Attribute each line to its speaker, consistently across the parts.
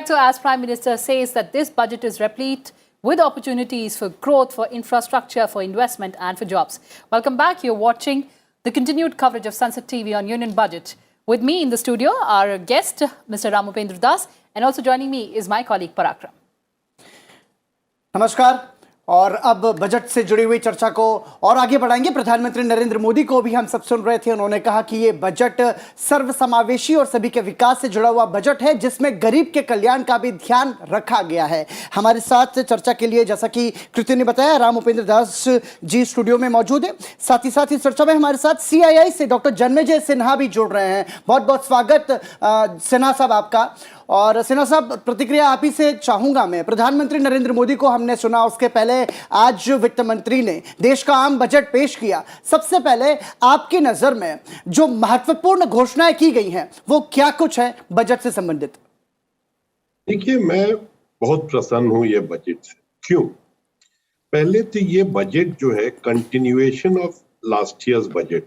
Speaker 1: so as Prime Minister says that this budget is replete with opportunities for growth, for infrastructure, for investment and for jobs. Welcome back. You're watching the continued coverage of Sansad TV on Union Budget. With me in the studio, our guest, Mr. Ramupendra Das, and also joining me is my colleague Parakram.
Speaker 2: नमस्कार। और अब budget से जुड़ी हुई चर्चा को और आगे बढ़ाएंगे। प्रधानमंत्री नरेंद्र मोदी को भी हम सब सुन रहे थे। उन्होंने कहा कि ये बजट सर्वसमावेशी और सभी के विकास से जुड़ा हुआ बजट है, जिसमें गरीब के कल्याण का भी ध्यान रखा गया है। हमारे साथ चर्चा के लिए, जैसा कि कृति ने बताया, रामउपेंद्र दास जी स्टूडियो में मौजूद है। साथ ही इस चर्चा में हमारे साथ CII से डॉक्टर जन्मेजय सिन्हा भी जुड़ रहे हैं। बहुत बहुत स्वागत सिन्हा साहब आपका। और सिन्हा साहब, प्रतिक्रिया आप ही से चाहूंगा मैं। प्रधानमंत्री नरेंद्र मोदी को हमने सुना, उसके पहले आज वित्त मंत्री ने देश का आम बजट पेश किया। सबसे पहले आपकी नजर में जो महत्वपूर्ण घोषणाएं की गई हैं वो क्या कुछ है बजट से संबंधित?
Speaker 3: देखिए, मैं बहुत प्रसन्न हूं ये बजट से। क्यों? पहले तो ये बजट जो है continuation of last years budget,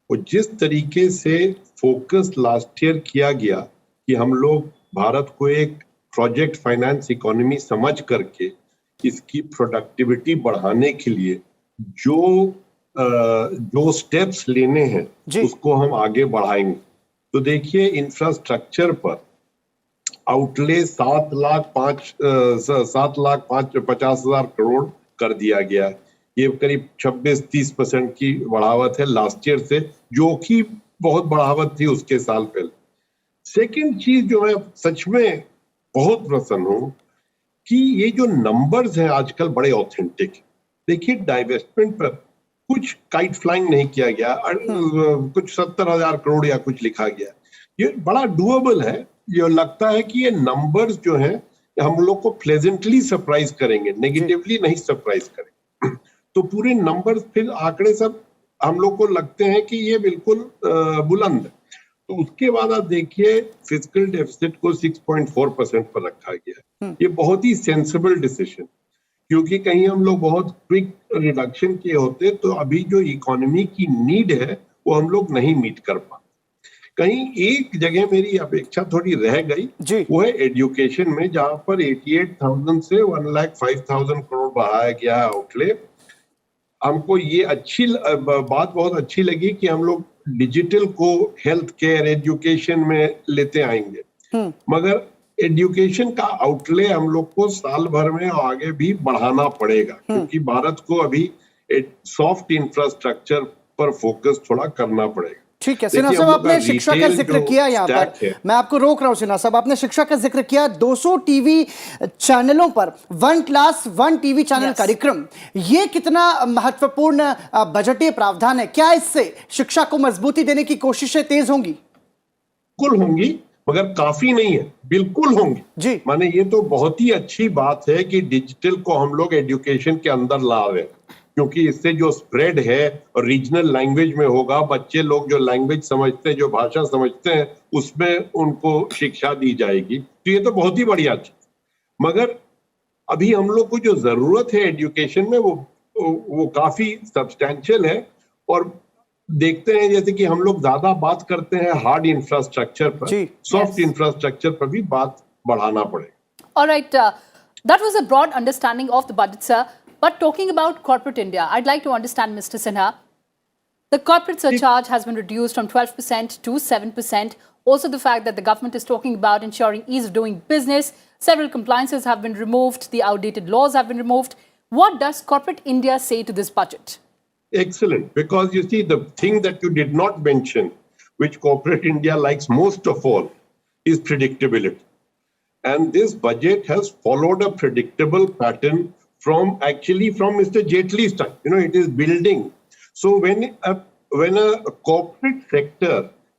Speaker 3: और जिस तरीके से फोकस लास्ट ईयर किया गया कि हम लोग भारत को एक प्रोजेक्ट फाइनेंस इकोनॉमी समझ करके इसकी प्रोडक्टिविटी बढ़ाने के लिए जो स्टेप्स लेने हैं उसको हम आगे बढ़ाएंगे। तो देखिए, इंफ्रास्ट्रक्चर पर आउटले 7,50,000 करोड़ कर दिया गया। ये करीब 26-30% की बढ़ावत है लास्ट ईयर से, जो कि बहुत बढ़ावत थी उसके साल पहले। सेकंड चीज जो है, सच में बहुत प्रसन्न हूं कि ये जो नंबर्स हैं आजकल बड़े ऑथेंटिक। देखिए, डाइवेस्टमेंट पर कुछ काइट फ्लाइंग नहीं किया गया, कुछ 70,000 करोड़ या कुछ लिखा गया। ये बड़ा डुएबल है। ये लगता है कि ये नंबर्स जो हैं हम लोग को प्लेजेंटली सरप्राइज करेंगे, नेगेटिवली नहीं सरप्राइज करेंगे। तो पूरे नंबर्स, फिर आंकड़े सब हम लोग को लगते हैं कि ये बिल्कुल बुलंद है। तो उसके बाद आप देखिए, फिस्कल डेफिसिट को 6.4% पर रखा गया। ये बहुत ही सेंसिबल डिसीजन, क्योंकि कहीं हम लोग बहुत क्विक रिडक्शन किए होते तो अभी जो इकोनॉमी की नीड है वो हम लोग नहीं मीट कर पाते। कहीं एक जगह मेरी अपेक्षा थोड़ी रह गई, वो है एजुकेशन में, जहां पर 88,000 से 1,05,000 करोड़ बढ़ाया गया है आउटले। हमको ये बात बहुत अच्छी लगी कि हम लोग डिजिटल को हेल्थ केयर, एजुकेशन में लेते आएंगे। मगर एजुकेशन का आउटले हम लोग को साल भर में आगे भी बढ़ाना पड़ेगा, क्योंकि भारत को अभी सॉफ्ट इंफ्रास्ट्रक्चर पर फोकस थोड़ा करना पड़ेगा।
Speaker 2: ठीक है सिन्हा साहब, आपने शिक्षा का जिक्र किया। यहाँ पर मैं आपको रोक रहा हूँ सिन्हा साहब, आपने शिक्षा का जिक्र किया। 200 टीवी चैनलों पर one class one TV channel कार्यक्रम, ये कितना महत्वपूर्ण बजटीय प्रावधान है? क्या इससे शिक्षा को मजबूती देने की कोशिशें तेज होंगी?
Speaker 3: बिल्कुल होंगी, मगर काफी नहीं है। बिल्कुल होंगी जी। माने ये तो बहुत ही अच्छी बात है कि डिजिटल को हम लोग एजुकेशन के अंदर ला रहे हैं, क्योंकि इससे जो स्प्रेड है और रीजनल लैंग्वेज में होगा। बच्चे लोग जो लैंग्वेज समझते हैं, जो भाषा समझते हैं, उसमें उनको शिक्षा दी जाएगी। तो ये तो बहुत ही बढ़िया चीज। मगर अभी हम लोग को जो जरूरत है एजुकेशन में वो काफी सब्सटैंशियल है। और देखते हैं जैसे कि हम लोग ज्यादा बात करते हैं हार्ड इंफ्रास्ट्रक्चर पर, सॉफ्ट इंफ्रास्ट्रक्चर पर भी बात बढ़ाना पड़ेगा।
Speaker 1: Alright, that was a broad understanding of the budget, sir. But talking about corporate India, I'd like to understand, Mr. Sinha, the corporate surcharge has been reduced from 12% to 7%. Also, the fact that the government is talking about ensuring ease of doing business. Several compliances have been removed. The outdated laws have been removed. What does corporate India say to this budget?
Speaker 3: Excellent. Because you see, the thing that you did not mention, which corporate India likes most of all, is predictability. And this budget has followed a predictable pattern from Mr. Jaitley's time. You know, it is building. So when a corporate sector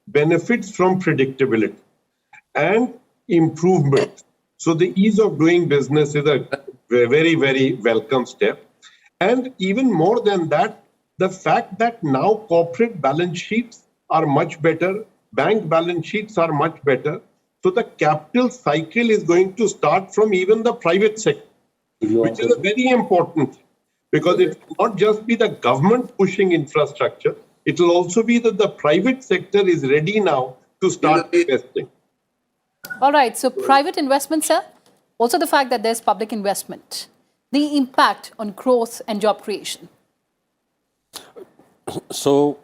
Speaker 3: benefits from predictability and improvement, so the ease of doing business is a very, very welcome step. And even more than that, the fact that now corporate balance sheets are much better, bank balance sheets are much better. So the capital cycle is going to start from even the private sector, which is a very important thing, because it will not just be the government pushing infrastructure, it will also be that the private sector is ready now to start investing.
Speaker 1: All right, so private investment, sir, also the fact that there's public investment, the impact on growth and job creation.
Speaker 4: So,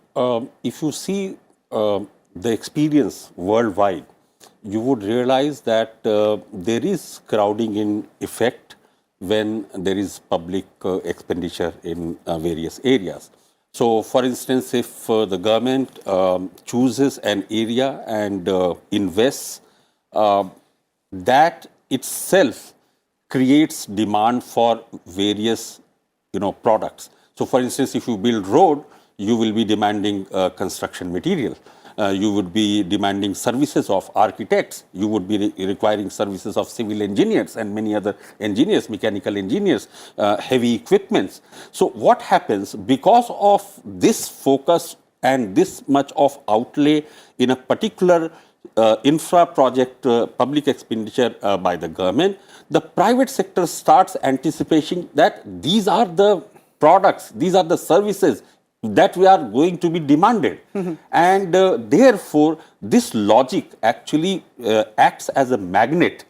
Speaker 4: if you see the experience worldwide, you would realize that there is crowding in effect when there is public expenditure in various areas. So, for instance, if the government chooses an area and invests, that itself creates demand for various, products. So, for instance, if you build road, you will be demanding construction material. You would be demanding services of architects. You would be requiring services of civil engineers and many other engineers, mechanical engineers, heavy equipments. So what happens because of this focus and this much of outlay in a particular infra project, public expenditure by the government, the private sector starts anticipating that these are the products, these are the services that we are going to be demanded. And therefore, this logic actually acts as a magnet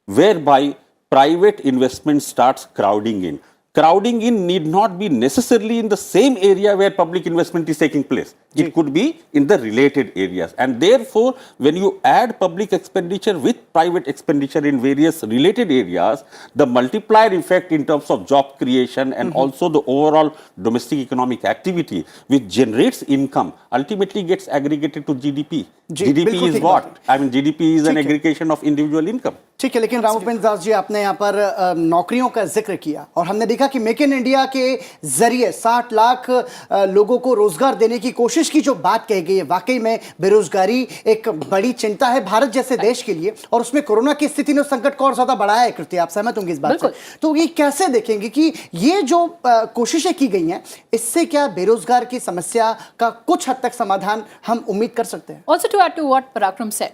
Speaker 4: whereby private investment starts crowding in. Crowding in need not be necessarily in the same area where public investment is taking place. It could be in the related areas. And therefore, when you add public expenditure with private expenditure in various related areas, the multiplier effect in terms of job creation and also the overall domestic economic activity, which generates income, ultimately gets aggregated to GDP. GDP is what? I mean, GDP is an aggregation of individual income.
Speaker 2: ठीक है, लेकिन रामउपेंद्र दास जी, आपने यहाँ पर नौकरियों का जिक्र किया और हमने देखा कि मेक इन इंडिया के जरिए 60 लाख लोगों को रोजगार देने की कोशिश की जो बात कही गई है, वाकई में बेरोजगारी एक बड़ी चिंता है भारत जैसे देश के लिए, और उसमें कोरोना की स्थिति ने उस संकट को और ज्यादा बढ़ाया है। कृति, आप सहमत होंगे इस बात से? तो ये कैसे देखेंगे कि ये जो कोशिशें की गई हैं, इससे क्या बेरोजगार की समस्या का कुछ हद तक समाधान हम उम्मीद कर सकते हैं?
Speaker 1: Also, to add to what Parakram said,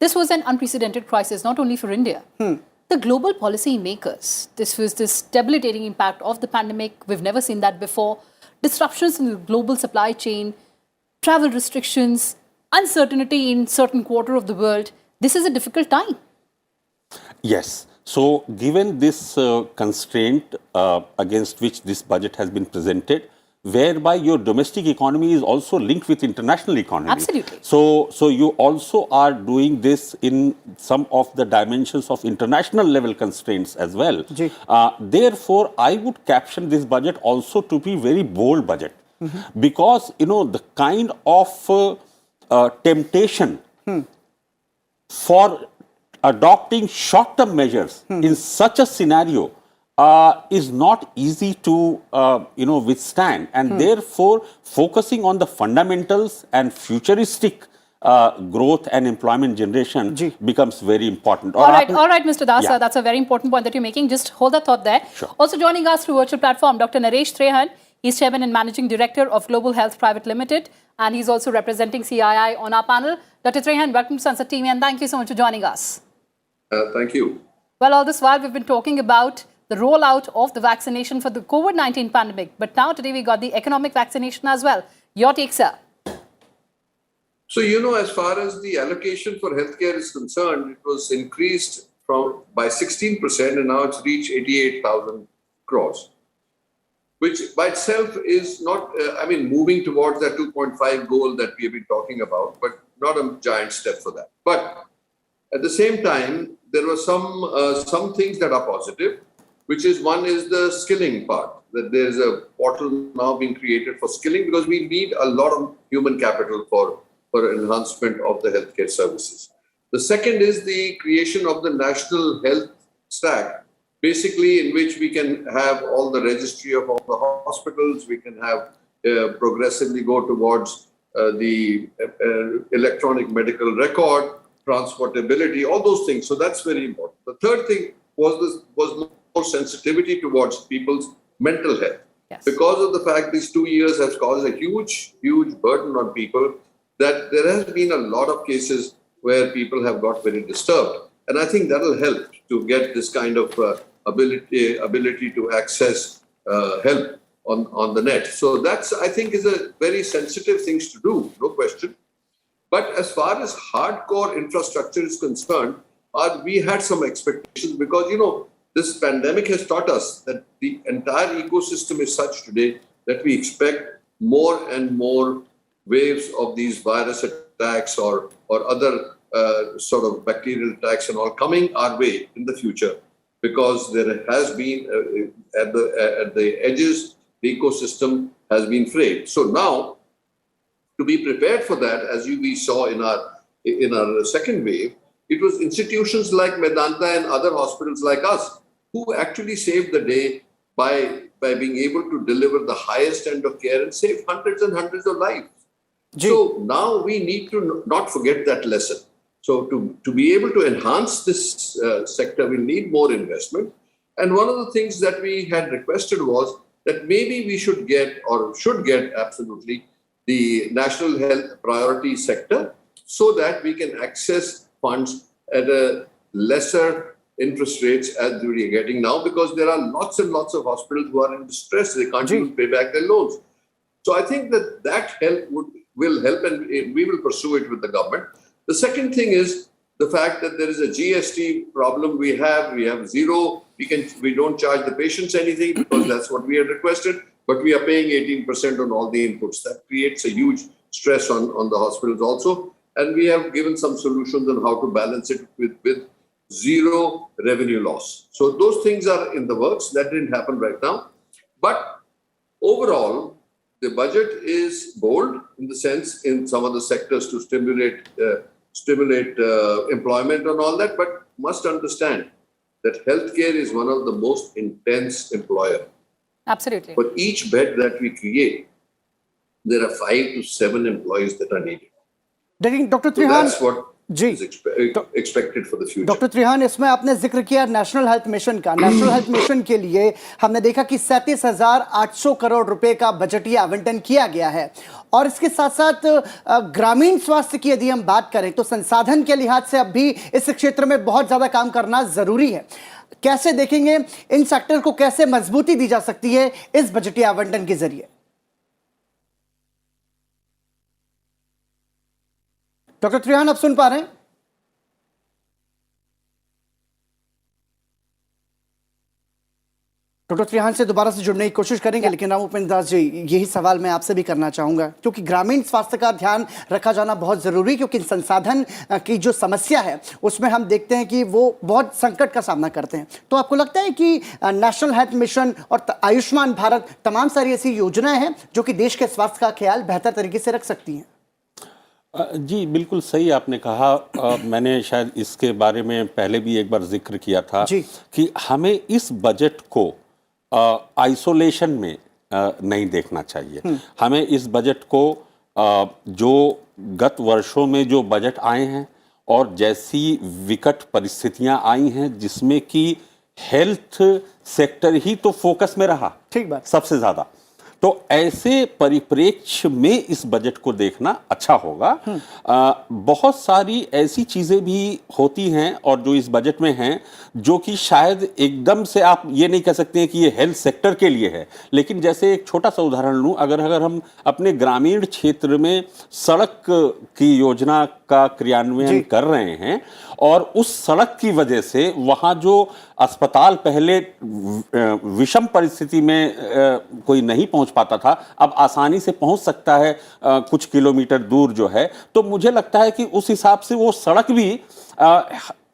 Speaker 1: this was an unprecedented crisis, not only for India. The global policy makers, this was this debilitating impact of the pandemic. We've never seen that before. Disruptions in the global supply chain, travel restrictions, uncertainty in certain quarter of the world. This is a difficult time.
Speaker 4: Yes. So, given this constraint against which this budget has been presented, whereby your domestic economy is also linked with international economy.
Speaker 1: Absolutely.
Speaker 4: So you also are doing this in some of the dimensions of international level constraints as well. Therefore, I would caption this budget also to be very bold budget. Because, the kind of temptation for adopting short-term measures in such a scenario is not easy to withstand, and therefore focusing on the fundamentals and futuristic growth and employment generation becomes very important.
Speaker 1: All right, Mr. Das, that's a very important point that you're making. Just hold that thought there.
Speaker 4: Sure.
Speaker 1: Also joining us through virtual platform, Dr. Naresh Trehan. He's Chairman and Managing Director of Global Health Private Limited, and he's also representing CII on our panel. Dr. Trehan, welcome to Sansad TV, and thank you so much for joining us.
Speaker 3: Thank you.
Speaker 1: Well, all this while we've been talking about the rollout of the vaccination for the COVID-19 pandemic. But now today we got the economic vaccination as well. Your take, sir?
Speaker 5: So, as far as the allocation for healthcare is concerned, it was increased by 16% and now it's reached 88,000 crores, which by itself is not, moving towards that 2.5 goal that we have been talking about, but not a giant step for that. But at the same time, there were some things that are positive, which is one is the skilling part, that there's a portal now being created for skilling because we need a lot of human capital for enhancement of the healthcare services. The second is the creation of the national health stack, basically in which we can have all the registry of all the hospitals, we can have progressively go towards the electronic medical record, transportability, all those things. So that's very important. The third thing was more sensitivity towards people's mental health.
Speaker 1: Yes.
Speaker 5: Because of the fact these 2 years have caused a huge burden on people, that there has been a lot of cases where people have got very disturbed. And I think that will help to get this kind of ability to access help on the net. So that's, I think, is a very sensitive things to do, no question. But as far as hardcore infrastructure is concerned, we had some expectations because, this pandemic has taught us that the entire ecosystem is such today that we expect more and more waves of these virus attacks or other sort of bacterial attacks and all coming our way in the future, because there has been at the edges, the ecosystem has been frayed. So now, to be prepared for that, as we saw in our second wave, it was institutions like Medanta and other hospitals like us who actually saved the day by being able to deliver the highest end of care and save hundreds and hundreds of lives. So now we need to not forget that lesson. So to be able to enhance this sector, we need more investment. And one of the things that we had requested was that maybe we should get absolutely the national health priority sector so that we can access funds at a lesser interest rates as we are getting now, because there are lots and lots of hospitals who are in distress. They can't even pay back their loans. So I think that help will help, and we will pursue it with the government. The second thing is the fact that there is a GST problem we have zero. We don't charge the patients anything because that's what we had requested, but we are paying 18% on all the inputs. That creates a huge stress on the hospitals also. And we have given some solutions on how to balance it with zero revenue loss. So those things are in the works. That didn't happen right now. But overall, the budget is bold in the sense in some of the sectors to stimulate employment and all that, but must understand that healthcare is one of the most intense employer.
Speaker 1: Absolutely.
Speaker 5: For each bed that we create, there are 5 to 7 employees that are needed.
Speaker 2: Dr.
Speaker 5: So
Speaker 2: Trihan,
Speaker 5: that's what is expected for the future.
Speaker 2: Doctor Trihan, इसमें आपने जिक्र किया national health mission का। National health mission के लिए हमने देखा कि 37,800 करोड़ रुपए का बजटीय आवंटन किया गया है, और इसके साथ साथ ग्रामीण स्वास्थ्य की यदि हम बात करें तो संसाधन के लिहाज से अब भी इस क्षेत्र में बहुत ज्यादा काम करना जरूरी है। कैसे देखेंगे इन सेक्टर को, कैसे मजबूती दी जा सकती है इस बजटीय आवंटन के जरिए? डॉक्टर त्रिहान, आप सुन पा रहे हैं? डॉक्टर त्रिहान से दोबारा से जुड़ने की कोशिश करेंगे, लेकिन राम उपेंद्र दास जी, यही सवाल मैं आपसे भी करना चाहूंगा, क्योंकि ग्रामीण स्वास्थ्य का ध्यान रखा जाना बहुत जरूरी, क्योंकि संसाधन की जो समस्या है उसमें हम देखते हैं कि वो बहुत संकट का सामना करते हैं। तो आपको लगता है कि नेशनल हेल्थ मिशन और आयुष्मान भारत तमाम सारी ऐसी योजनाएं हैं जो कि देश के स्वास्थ्य का ख्याल बेहतर तरीके से रख सकती हैं?
Speaker 4: जी, बिल्कुल सही आपने कहा। मैंने शायद इसके बारे में पहले भी एक बार जिक्र किया था कि हमें इस बजट को आइसोलेशन में नहीं देखना चाहिए। हमें इस बजट को जो गत वर्षों में जो बजट आए हैं और जैसी विकट परिस्थितियां आई हैं जिसमें कि हेल्थ सेक्टर ही तो फोकस में रहा,
Speaker 2: ठीक बात,
Speaker 4: सबसे ज्यादा, तो ऐसे परिप्रेक्ष्य में इस बजट को देखना अच्छा होगा। बहुत सारी ऐसी चीजें भी होती हैं और जो इस बजट में हैं जो कि शायद एकदम से आप ये नहीं कह सकते हैं कि ये हेल्थ सेक्टर के लिए है, लेकिन जैसे एक छोटा सा उदाहरण लूं, अगर हम अपने ग्रामीण क्षेत्र में सड़क की योजना का क्रियान्वयन कर रहे हैं और उस सड़क की वजह से वहां जो अस्पताल पहले विषम परिस्थिति में कोई नहीं पहुंच पाता था, अब आसानी से पहुंच सकता है कुछ किलोमीटर दूर जो है, तो मुझे लगता है कि उस हिसाब से वो सड़क भी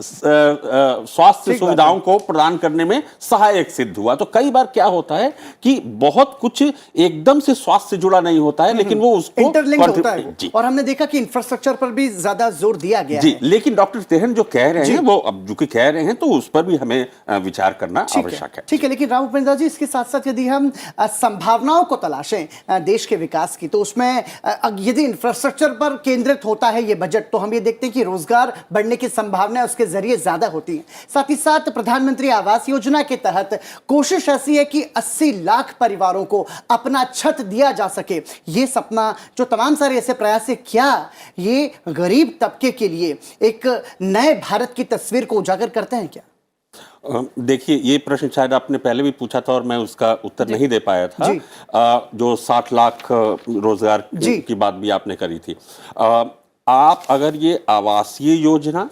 Speaker 4: स्वास्थ्य सुविधाओं को प्रदान करने में सहायक सिद्ध हुआ। तो कई बार क्या होता है कि बहुत कुछ एकदम से स्वास्थ्य से जुड़ा नहीं होता है, लेकिन वो उसको
Speaker 2: इंटरलिंक होता है। और हमने देखा कि इंफ्रास्ट्रक्चर पर भी ज्यादा जोर दिया गया है।
Speaker 4: लेकिन डॉक्टर तिरहन जो कह रहे हैं, वो अब जो कि कह रहे हैं, तो उस पर भी हमें विचार करना आवश्यक है।
Speaker 2: ठीक है, लेकिन राम उपेंद्र जी, इसके साथ साथ यदि हम संभावनाओं को तलाशें देश के विकास की, तो उसमें यदि इंफ्रास्ट्रक्चर पर केंद्रित होता है ये बजट, तो हम ये देखते हैं कि रोजगार बढ़ने की संभावना उसके जरिए ज्यादा होती है। साथ ही साथ प्रधानमंत्री आवास योजना के तहत कोशिश ऐसी है कि 80 लाख परिवारों को अपना छत दिया जा सके। ये सपना, जो तमाम सारे ऐसे प्रयास है, क्या ये गरीब तबके के लिए एक नए भारत की तस्वीर को उजागर करते हैं क्या?
Speaker 4: देखिए, ये प्रश्न शायद आपने पहले भी पूछा था और मैं उसका उत्तर नहीं दे पाया था। जो 60 लाख रोजगार की बात भी आपने करी थी। आप अगर ये आवासीय योजना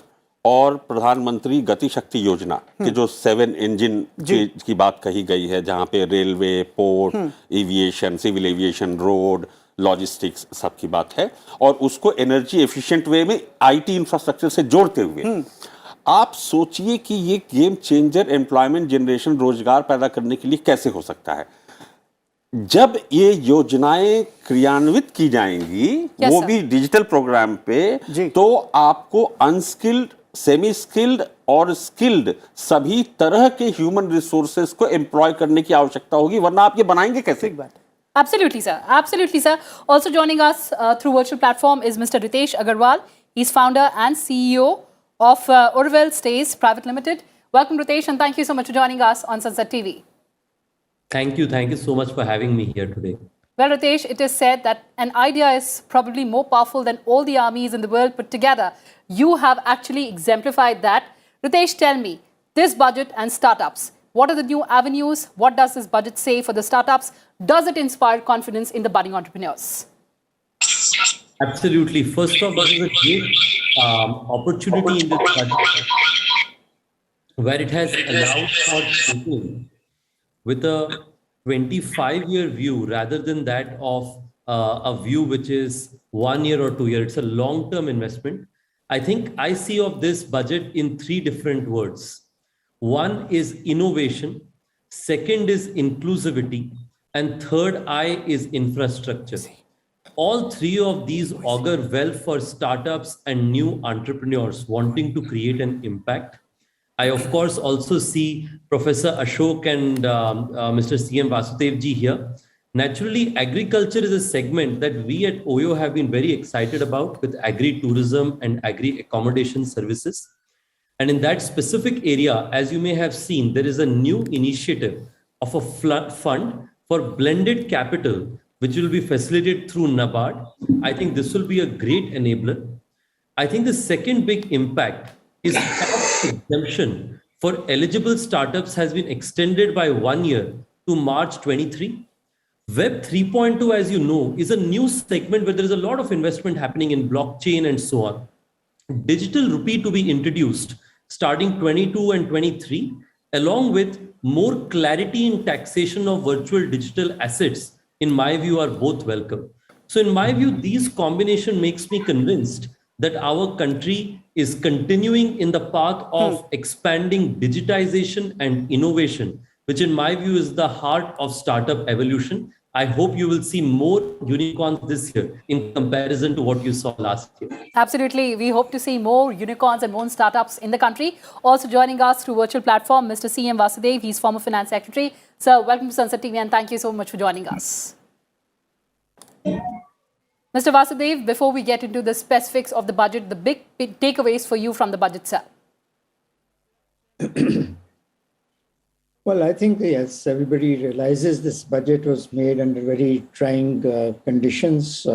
Speaker 4: और प्रधानमंत्री गति शक्ति योजना के जो 7 इंजन की बात कही गई है, जहां पे railway, port, aviation, civil aviation, road, logistics सब की बात है, और उसको एनर्जी एफिशिएंट वे में आईटी इंफ्रास्ट्रक्चर से जोड़ते हुए आप सोचिए कि ये गेम चेंजर एम्प्लॉयमेंट जनरेशन, रोजगार पैदा करने के लिए कैसे हो सकता है। जब ये योजनाएं क्रियान्वित की जाएंगी, वो भी डिजिटल प्रोग्राम पे, तो आपको अनस्किल्ड, सेमी स्किल्ड और स्किल्ड सभी तरह के ह्यूमन रिसोर्सेज को एम्प्लॉय करने की आवश्यकता होगी, वरना आप ये बनाएंगे कैसे?
Speaker 1: Absolutely, sir. Absolutely, sir. Also joining us through virtual platform is Mr. Ritesh Agarwal. He's founder and CEO of Urval Stays Private Limited. Welcome, Ritesh, and thank you so much for joining us on Sansad TV.
Speaker 6: Thank you. Thank you so much for having me here today.
Speaker 1: Well, Ritesh, it is said that an idea is probably more powerful than all the armies in the world put together. You have actually exemplified that. Ritesh, tell me, this budget and startups, what are the new avenues? What does this budget say for the startups? Does it inspire confidence in the budding entrepreneurs?
Speaker 6: Absolutely. First off, there is a great opportunity in this budget where it has allowed for thinking with a 25-year view rather than that of a view which is 1 year or 2 years. It's a long-term investment. I think I see of this budget in 3 different words. One is innovation, second is inclusivity, and third I is infrastructure. All 3 of these augur well for startups and new entrepreneurs wanting to create an impact. I, of course, also see Professor Ashok and Mr. CM Vasudev ji here. Naturally, agriculture is a segment that we at OYO have been very excited about with agri-tourism and agri-accommodation services. And in that specific area, as you may have seen, there is a new initiative of a fund for blended capital, which will be facilitated through NABARD. I think this will be a great enabler. I think the second big impact is tax exemption for eligible startups has been extended by 1 year to March 23. Web 3.2, as you know, is a new segment where there is a lot of investment happening in blockchain and so on. Digital rupee to be introduced starting 22 and 23, along with more clarity in taxation of virtual digital assets, in my view, are both welcome. So in my view, these combination makes me convinced that our country is continuing in the path of expanding digitization and innovation, which in my view is the heart of startup evolution. I hope you will see more unicorns this year in comparison to what you saw last year.
Speaker 1: Absolutely. We hope to see more unicorns and more startups in the country. Also joining us through virtual platform, Mr. CM Vasudev. He's former Finance Secretary. Sir, welcome to Sansad TV and thank you so much for joining us. Mr. Vasudev, before we get into the specifics of the budget, the big takeaways for you from the budget, sir.
Speaker 7: Well, I think, yes, everybody realizes this budget was made under very trying conditions.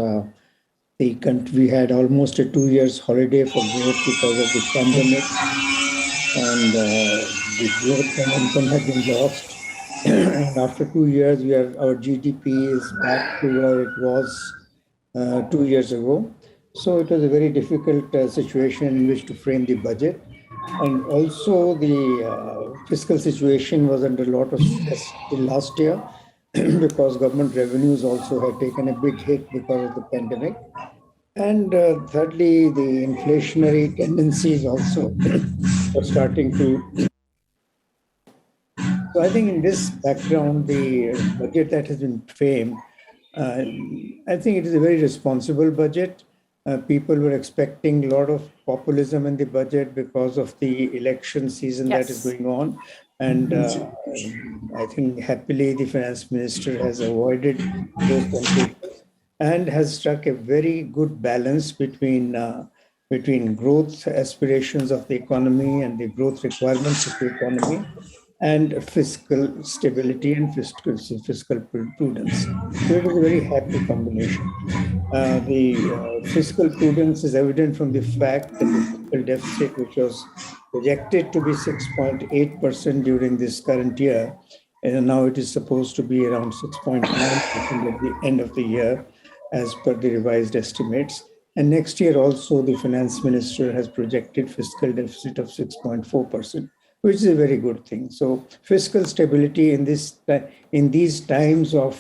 Speaker 7: We had almost a 2 years holiday for growth because of the pandemic, and the growth momentum had been lost. And after 2 years, our GDP is back to where it was 2 years ago. So it was a very difficult situation in which to frame the budget. And also the fiscal situation was under a lot of stress last year because government revenues also had taken a big hit because of the pandemic. And thirdly, the inflationary tendencies also are starting to. So I think in this background, the budget that has been framed, I think it is a very responsible budget. People were expecting a lot of populism in the budget because of the election season that is going on. And I think happily the finance minister has avoided those temptations and has struck a very good balance between growth aspirations of the economy and the growth requirements of the economy and fiscal stability and fiscal prudence. So it is a very happy combination. The fiscal prudence is evident from the fact that the fiscal deficit, which was projected to be 6.8% during this current year, and now it is supposed to be around 6.9% at the end of the year, as per the revised estimates, And next year also, the finance minister has projected fiscal deficit of 6.4%, which is a very good thing. So fiscal stability in these times of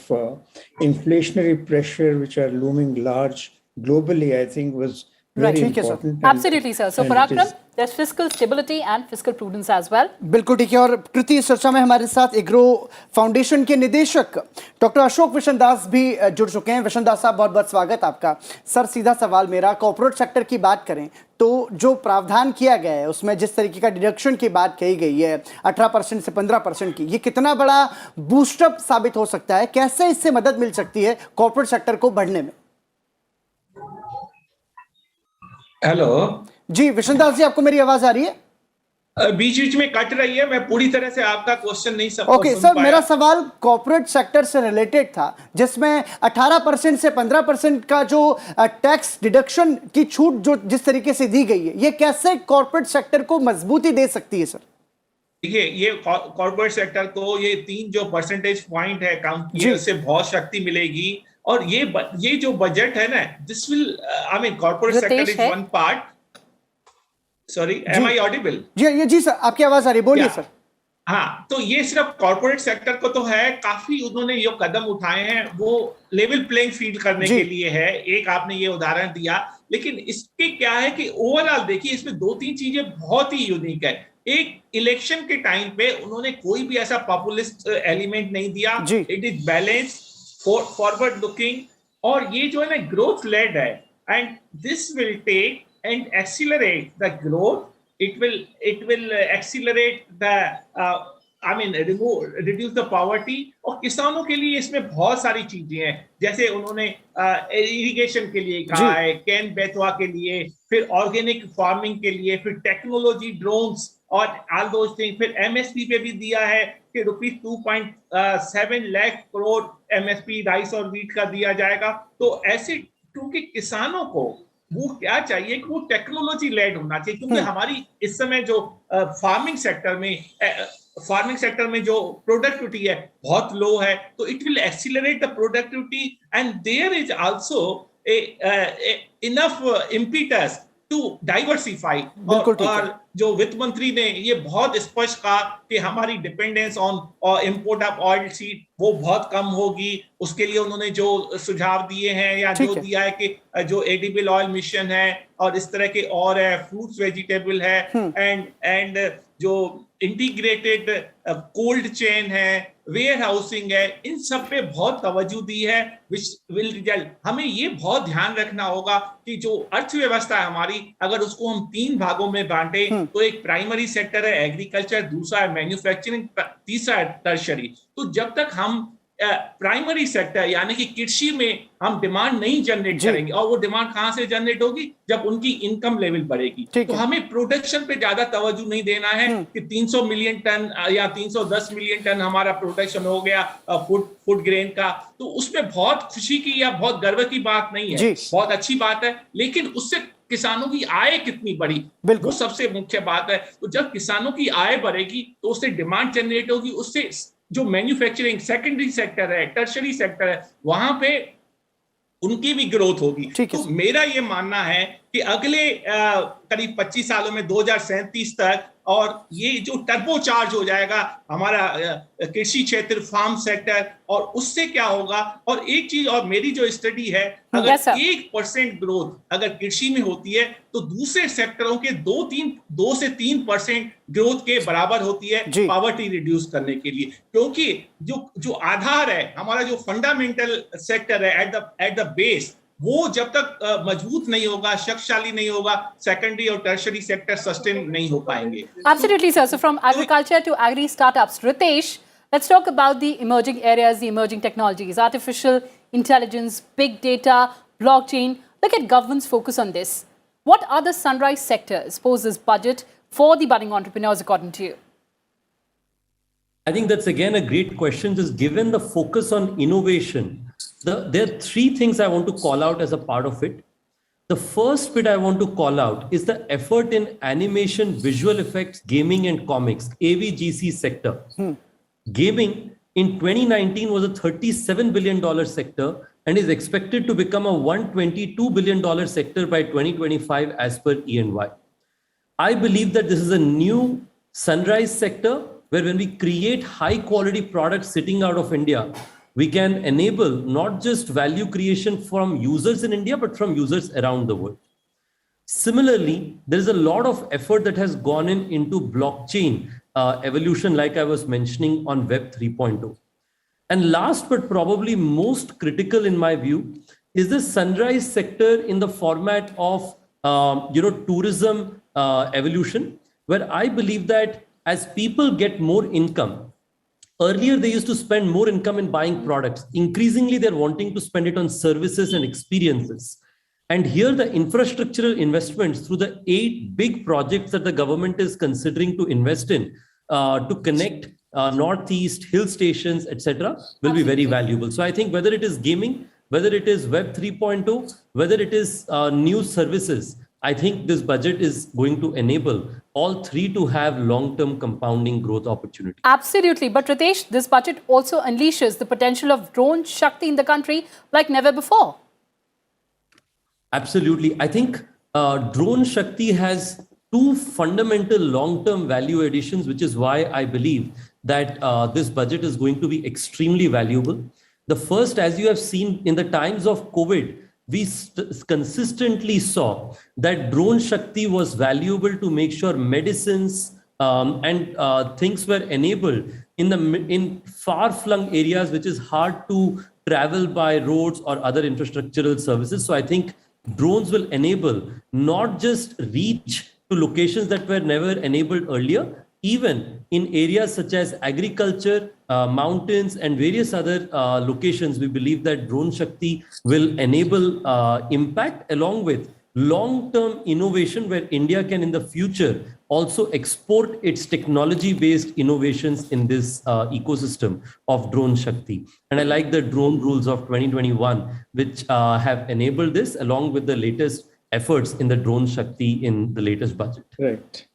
Speaker 7: inflationary pressure, which are looming large globally, I think was very
Speaker 2: ठीक है, sir.
Speaker 7: important.
Speaker 1: Absolutely, sir. So,
Speaker 7: and
Speaker 1: for
Speaker 7: it is-
Speaker 1: Akram, there's fiscal stability and fiscal prudence as well.
Speaker 2: बिल्कुल ठीक है। और कृति, इस चर्चा में हमारे साथ एग्रो फाउंडेशन के निदेशक डॉक्टर अशोक विशन दास भी जुड़ चुके हैं। विशन दास साहब, बहुत बहुत स्वागत आपका। सर, सीधा सवाल मेरा, कॉर्पोरेट सेक्टर की बात करें तो जो प्रावधान किया गया है उसमें जिस तरीके का डिडक्शन की बात कही गई है 18% से 15% की, ये कितना बड़ा बूस्टअप साबित हो सकता है? कैसे इससे मदद मिल सकती है कॉर्पोरेट सेक्टर को बढ़ने में?
Speaker 8: हेलो
Speaker 2: जी विशन दास जी, आपको मेरी आवाज आ रही है?
Speaker 8: बीच बीच में कट रही है, मैं पूरी तरह से आपका क्वेश्चन नहीं समझ
Speaker 2: ओके सर, मेरा सवाल कॉर्पोरेट सेक्टर से रिलेटेड था, जिसमें 18% से 15% का जो टैक्स डिडक्शन की छूट जो जिस तरीके से दी गई है, ये कैसे कॉर्पोरेट सेक्टर को मजबूती दे सकती है? सर
Speaker 8: देखिए, ये कॉर्पोरेट सेक्टर को ये 3 जो परसेंटेज पॉइंट है काउंट किए, उससे बहुत शक्ति मिलेगी। और ये जो बजट है ना, this will I mean corporate sector is one part. Sorry, am I audible?
Speaker 2: जी सर, आपकी आवाज आ रही है, बोलिए सर।
Speaker 8: हाँ, तो ये सिर्फ कॉर्पोरेट सेक्टर को तो है, काफी उन्होंने जो कदम उठाए हैं वो लेवल प्लेइंग फील्ड करने के लिए है। एक आपने ये उदाहरण दिया, लेकिन इसके क्या है कि ओवरऑल देखिए, इसमें 2-3 चीजें बहुत ही यूनिक है। एक, इलेक्शन के टाइम पे उन्होंने कोई भी ऐसा पॉपुलिस्ट एलिमेंट नहीं दिया। It is balance, forward looking, और ये जो है ना ग्रोथ लेड है, and this will take and accelerate the growth. It will accelerate the reduce the poverty. और किसानों के लिए इसमें बहुत सारी चीजें हैं, जैसे उन्होंने इरिगेशन के लिए कहा है, कैन बेतवा के लिए, फिर ऑर्गेनिक फार्मिंग के लिए, फिर टेक्नोलॉजी, ड्रोन्स और ऑल दोज थिंग। फिर एमएसपी पे भी दिया है कि ₹2.7 लाख करोड़ एमएसपी राइस और व्हीट का दिया जाएगा। तो ऐसे, क्योंकि किसानों को वो क्या चाहिए कि वो टेक्नोलॉजी लेड होना चाहिए, क्योंकि हमारी इस समय जो फार्मिंग सेक्टर में जो प्रोडक्टिविटी है बहुत लो है। तो it will accelerate the productivity, and there is also enough impetus to diversify. और जो वित्त मंत्री ने ये बहुत स्पष्ट कहा कि हमारी dependence on import of oil seed वो बहुत कम होगी। उसके लिए उन्होंने जो सुझाव दिए हैं या जो दिया है कि जो एडिबल ऑयल मिशन है और इस तरह के और है, फ्रूट्स वेजिटेबल है, एंड जो इंटीग्रेटेड कोल्ड चेन है, वेयर हाउसिंग है, इन सब पे बहुत तवज्जो दी है, विच विल रिजल्ट। हमें ये बहुत ध्यान रखना होगा कि जो अर्थव्यवस्था है हमारी, अगर उसको हम 3 भागों में बांटे, तो एक प्राइमरी सेक्टर है एग्रीकल्चर, दूसरा है मैन्युफैक्चरिंग, तीसरा है टर्शरी। तो जब तक हम प्राइमरी सेक्टर यानी कि कृषि में हम डिमांड नहीं जनरेट करेंगे, और वो डिमांड कहां से जनरेट होगी? जब उनकी इनकम लेवल बढ़ेगी। तो हमें प्रोडक्शन पे ज्यादा तवज्जो नहीं देना है कि 300 मिलियन टन या 310 मिलियन टन हमारा प्रोडक्शन हो गया फूड ग्रेन का। तो उसमें बहुत खुशी की या बहुत गर्व की बात नहीं है, बहुत अच्छी बात है, लेकिन उससे किसानों की आय कितनी बढ़ी, वो सबसे मुख्य बात है। तो जब किसानों की आय बढ़ेगी तो उससे डिमांड जनरेट होगी, उससे जो मैन्युफैक्चरिंग सेकेंडरी सेक्टर है, टर्शरी सेक्टर है, वहां पे उनकी भी ग्रोथ होगी। तो मेरा ये मानना है कि अगले करीब 25 सालों में 2037 तक, और ये जो टर्बो चार्ज हो जाएगा हमारा कृषि क्षेत्र, फार्म सेक्टर, और उससे क्या होगा? और एक चीज और, मेरी जो स्टडी है, अगर 1% ग्रोथ अगर कृषि में होती है तो दूसरे सेक्टरों के 2 से 3% ग्रोथ के बराबर होती है पॉवर्टी रिड्यूस करने के लिए। क्योंकि जो आधार है हमारा, जो फंडामेंटल सेक्टर है एट द बेस, वो जब तक मजबूत नहीं होगा, शक्तिशाली नहीं होगा, सेकेंडरी और टर्शरी सेक्टर सस्टेन नहीं हो पाएंगे।
Speaker 1: Absolutely, sir. So from agriculture to agri startups, Ritesh, let's talk about the emerging areas, the emerging technologies, artificial intelligence, big data, blockchain. Look at government's focus on this. What other sunrise sectors pose this budget for the budding entrepreneurs, according to you?
Speaker 6: I think that's again a great question. Just given the focus on innovation, there are 3 things I want to call out as a part of it. The first bit I want to call out is the effort in animation, visual effects, gaming and comics, AVGC sector. Gaming in 2019 was a $37 billion sector. and is expected to become a $122 billion sector by 2025 as per E&Y. I believe that this is a new sunrise sector where when we create high quality products sitting out of India, we can enable not just value creation from users in India, but from users around the world. Similarly, there is a lot of effort that has gone into blockchain evolution, like I was mentioning on Web 3.0. And last but probably most critical in my view is the sunrise sector in the format of tourism evolution, where I believe that as people get more income, earlier they used to spend more income in buying products. Increasingly, they're wanting to spend it on services and experiences. And here the infrastructural investments through the 8 big projects that the government is considering to invest in to connect Northeast, hill stations, etc., will be very valuable. So I think whether it is gaming, whether it is Web 3.0, whether it is new services, I think this budget is going to enable all three to have long-term compounding growth opportunities.
Speaker 1: Absolutely. But Ritesh, this budget also unleashes the potential of drone Shakti in the country like never before.
Speaker 6: Absolutely. I think drone Shakti has 2 fundamental long-term value additions, which is why I believe that this budget is going to be extremely valuable. The first, as you have seen in the times of COVID, we consistently saw that drone Shakti was valuable to make sure medicines and things were enabled in far-flung areas, which is hard to travel by roads or other infrastructural services. So I think drones will enable not just reach to locations that were never enabled earlier, even in areas such as agriculture, mountains, and various other locations. We believe that drone Shakti will enable impact along with long-term innovation, where India can in the future also export its technology-based innovations in this ecosystem of drone Shakti. And I like the drone rules of 2021, which have enabled this along with the latest efforts in the drone Shakti in the latest budget.
Speaker 7: Right.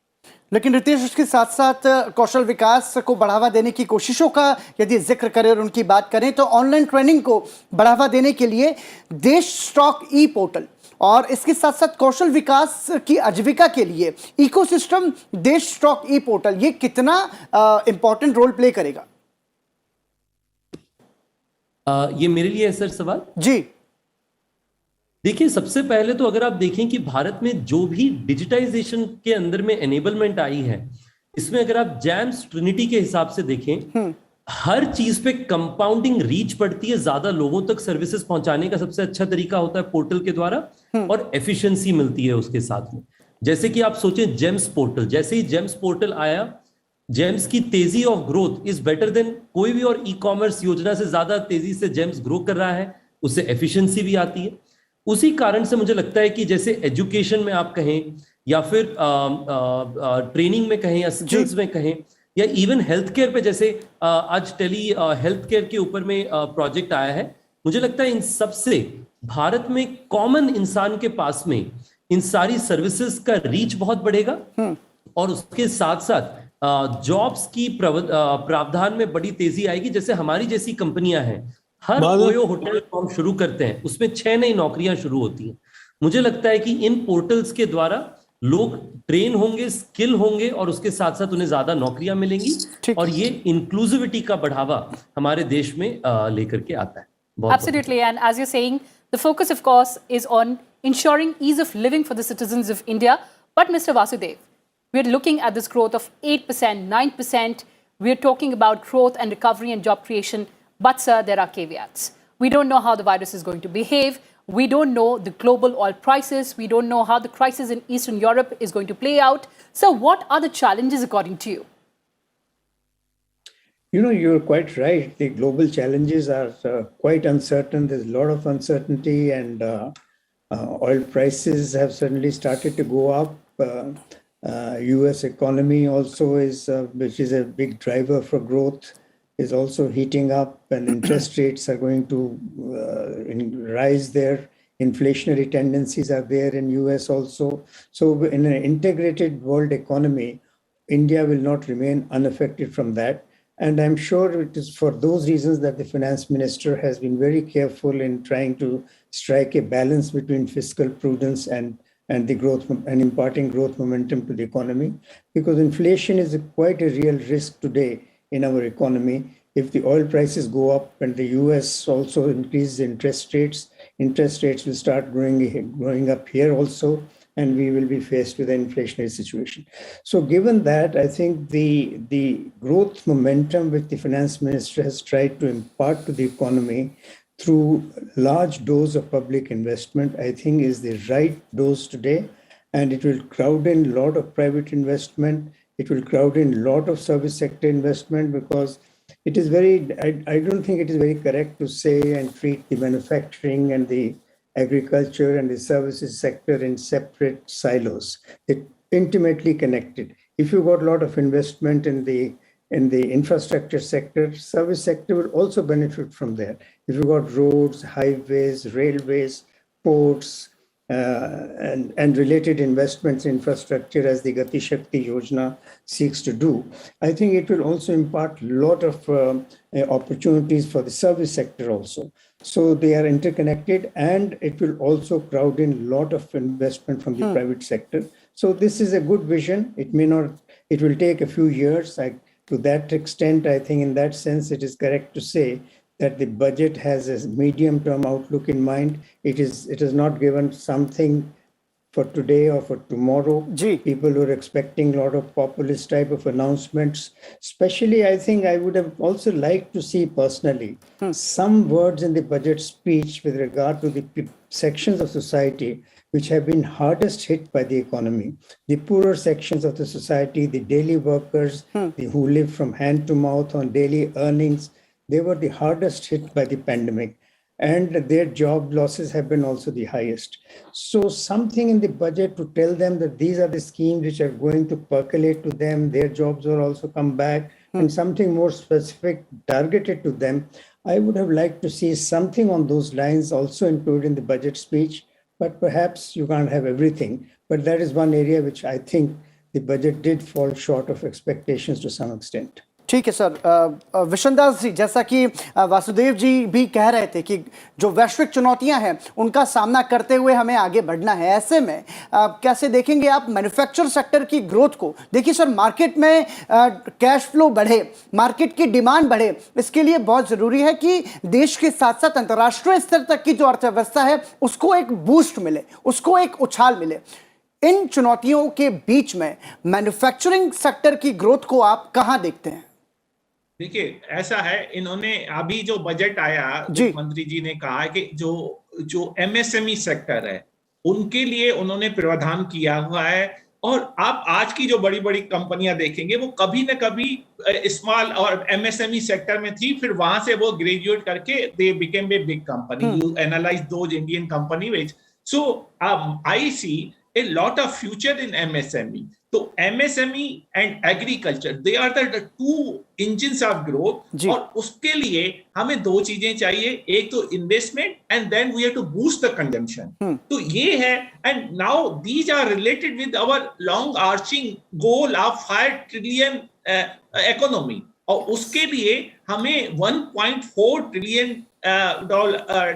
Speaker 2: लेकिन रितेश, उसके साथ साथ कौशल विकास को बढ़ावा देने की कोशिशों का यदि जिक्र करें और उनकी बात करें तो ऑनलाइन ट्रेनिंग को बढ़ावा देने के लिए देश स्टॉक ई पोर्टल और इसके साथ साथ कौशल विकास की आजीविका के लिए इकोसिस्टम देश स्टॉक ई पोर्टल, ये कितना इंपॉर्टेंट रोल प्ले करेगा?
Speaker 6: ये मेरे लिए है सर सवाल
Speaker 2: जी।
Speaker 6: देखिए, सबसे पहले तो अगर आप देखें कि भारत में जो भी डिजिटाइजेशन के अंदर में एनेबलमेंट आई है, इसमें अगर आप जैम्स ट्रिनिटी के हिसाब से देखें, हर चीज पे कंपाउंडिंग रीच पड़ती है, ज्यादा लोगों तक सर्विसेज पहुंचाने का सबसे अच्छा तरीका होता है पोर्टल के द्वारा, और एफिशिएंसी मिलती है उसके साथ में। जैसे कि आप सोचें जेम्स पोर्टल, जैसे ही जेम्स पोर्टल आया, जेम्स की तेजी of growth is better than कोई भी और ई कॉमर्स योजना से ज्यादा तेजी से जेम्स ग्रो कर रहा है, उससे एफिशिएंसी भी आती है। उसी कारण से मुझे लगता है कि जैसे एजुकेशन में आप कहें या फिर ट्रेनिंग में कहें या स्किल्स में कहें या इवन हेल्थ केयर पे, जैसे आज टेली हेल्थ केयर के ऊपर में प्रोजेक्ट आया है, मुझे लगता है इन सब से भारत में कॉमन इंसान के पास में इन सारी सर्विसेज का रीच बहुत बढ़ेगा और उसके साथ साथ जॉब्स की प्रावधान में बड़ी तेजी आएगी। जैसे हमारी जैसी कंपनियां हैं, हर ओयो होटल को हम शुरू करते हैं, उसमें 6 नई नौकरियां शुरू होती हैं। मुझे लगता है कि इन पोर्टल्स के द्वारा लोग ट्रेन होंगे, स्किल होंगे और उसके साथ साथ उन्हें ज्यादा नौकरियां मिलेंगी और ये इंक्लूसिविटी का बढ़ावा हमारे देश में लेकर के आता है।
Speaker 1: Absolutely, and as you're saying, the focus of course is on ensuring ease of living for the citizens of India. But Mr. Vasudev, we're looking at this growth of 8%, 9%. We're talking about growth and recovery and job creation. But sir, there are caveats. We don't know how the virus is going to behave. We don't know the global oil prices. We don't know how the crisis in Eastern Europe is going to play out. So what are the challenges according to you?
Speaker 7: You know, you're quite right. The global challenges are quite uncertain. There's a lot of uncertainty, and oil prices have suddenly started to go up. US economy also is, which is a big driver for growth, is also heating up, and interest rates are going to rise there. Inflationary tendencies are there in US also. So in an integrated world economy, India will not remain unaffected from that. And I'm sure it is for those reasons that the finance minister has been very careful in trying to strike a balance between fiscal prudence and the growth and imparting growth momentum to the economy, because inflation is quite a real risk today in our economy. If the oil prices go up and the US also increases interest rates will start growing up here also, and we will be faced with an inflationary situation. So given that, I think the growth momentum which the finance minister has tried to impart to the economy through large dose of public investment, I think is the right dose today. And it will crowd in a lot of private investment. It will crowd in a lot of service sector investment, because it is I don't think it is very correct to say and treat the manufacturing and the agriculture and the services sector in separate silos. They're intimately connected. If you got a lot of investment in the infrastructure sector, service sector will also benefit from that. If you got roads, highways, railways, ports, and related investments in infrastructure, as the Gati Shakti Yojana seeks to do, I think it will also impart a lot of opportunities for the service sector also. So they are interconnected, and it will also crowd in a lot of investment from the private sector. So this is a good vision. It will take a few years. To that extent, I think in that sense, it is correct to say that the budget has a medium-term outlook in mind. It is not given something for today or for tomorrow. People who are expecting a lot of populist type of announcements. Especially, I think I would have also liked to see personally some words in the budget speech with regard to the sections of society which have been hardest hit by the economy. The poorer sections of the society, the daily workers, who live from hand to mouth on daily earnings, they were the hardest hit by the pandemic, and their job losses have been also the highest. So something in the budget to tell them that these are the schemes which are going to percolate to them, their jobs will also come back, and something more specific targeted to them. I would have liked to see something on those lines also included in the budget speech, but perhaps you can't have everything. But that is one area which I think the budget did fall short of expectations to some extent.
Speaker 2: ठीक है sir. Vishandas जी, जैसा कि वासुदेव जी भी कह रहे थे कि जो वैश्विक चुनौतियां हैं उनका सामना करते हुए हमें आगे बढ़ना है, ऐसे में कैसे देखेंगे आप मैन्युफैक्चर सेक्टर की ग्रोथ को? देखिए सर, मार्केट में कैश फ्लो बढ़े, मार्केट की डिमांड बढ़े, इसके लिए बहुत ज़रूरी है कि देश के साथ साथ अंतर्राष्ट्रीय स्तर तक की जो अर्थव्यवस्था है उसको एक बूस्ट मिले, उसको एक उछाल मिले। इन चुनौतियों के बीच में मैन्युफैक्चरिंग सेक्टर की ग्रोथ को आप कहाँ देखते हैं?
Speaker 8: देखिए, ऐसा है, इन्होंने अभी जो बजट आया, मंत्री जी ने कहा है कि जो एमएसएमई सेक्टर है उनके लिए उन्होंने प्रावधान किया हुआ है। और आप आज की जो बड़ी बड़ी कंपनियां देखेंगे वो कभी न कभी स्मॉल और एमएसएमई सेक्टर में थी, फिर वहां से वो ग्रेजुएट करके they became a big company. You analyse those Indian company which, so I see a lot of future in MSME. So MSME and agriculture, they are the two engines of growth. और उसके लिए हमें दो चीजें चाहिए, एक तो investment and then we have to boost the consumption. तो ये है, and now these are related with our long arching goal of 5 trillion economy. और उसके लिए हमें 1.4 trillion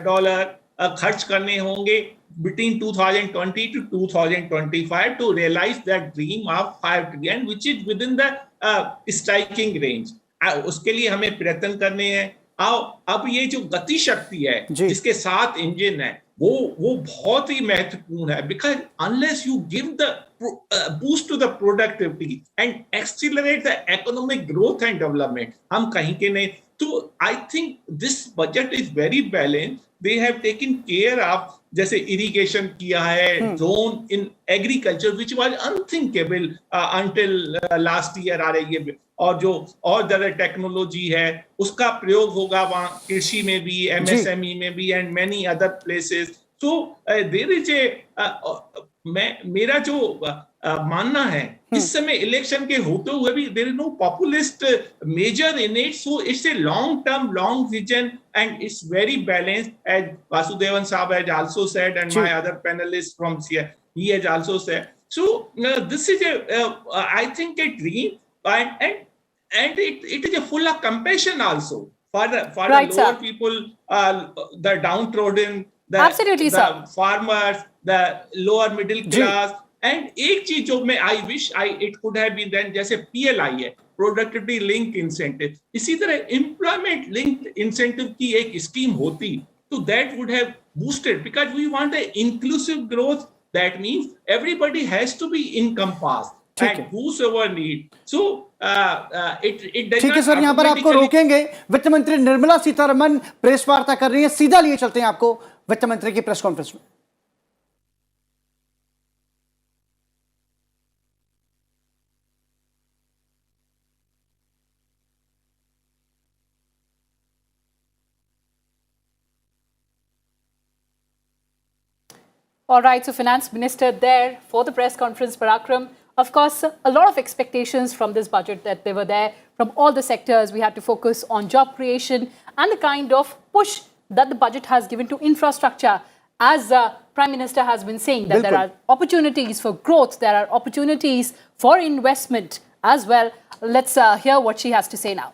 Speaker 8: डॉलर खर्च करने होंगे between 2020 to 2025 to realize that dream of 5 trillion, which is within the striking range. उसके लिए हमें प्रयत्न करने हैं। अब ये जो गति शक्ति है जिसके 7 इंजन है वो बहुत ही महत्वपूर्ण है, because unless you give the boost to the productivity and accelerate the economic growth and development, हम कहीं के नहीं। तो I think this budget is very balanced. They have taken care of, जैसे इरिगेशन किया है, zone in agriculture which was unthinkable until last year आ रही है, और जो और ज्यादा टेक्नोलॉजी है उसका प्रयोग होगा वहाँ कृषि में भी, एमएसएमई में भी, and many other places. So there is a, मेरा जो मानना है इस समय इलेक्शन के होते हुए भी there is no populist measure in it, so it's a long term, long vision, and it's very balanced, as Vasudevan Saab has also said, and my other panelists from here, he has also said. So this is I think a dream, and and it is a full of compassion also for the
Speaker 1: Right,
Speaker 8: lower
Speaker 1: sir.
Speaker 8: people, the downtrodden,
Speaker 1: Absolutely,
Speaker 8: the
Speaker 1: sir.
Speaker 8: farmers, the lower middle
Speaker 2: जी.
Speaker 8: class. And एक चीज जो मैं I wish it could have been done, जैसे PLI है, productivity link incentive, इसी तरह employment linked incentive की एक स्कीम होती, तो that would have boosted, because we want an inclusive growth. That means everybody has to be encompassed
Speaker 2: ठीक
Speaker 8: and
Speaker 2: है.
Speaker 8: whosoever need. So it does
Speaker 2: ठीक है
Speaker 8: not
Speaker 2: सर, यहां पर आपको
Speaker 8: automatically-
Speaker 2: रोकेंगे. वित्त मंत्री निर्मला सीतारमण प्रेस वार्ता कर रही हैं, सीधा लिए चलते हैं आपको वित्त मंत्री की प्रेस कॉन्फ्रेंस में.
Speaker 1: All right, so Finance Minister there for the press conference, Parakram. Of course, a lot of expectations from this budget that they were there from all the sectors. We had to focus on job creation and the kind of push that the budget has given to infrastructure. As Prime Minister has been saying, that there are opportunities for growth, there are opportunities for investment as well. Let's hear what she has to say now.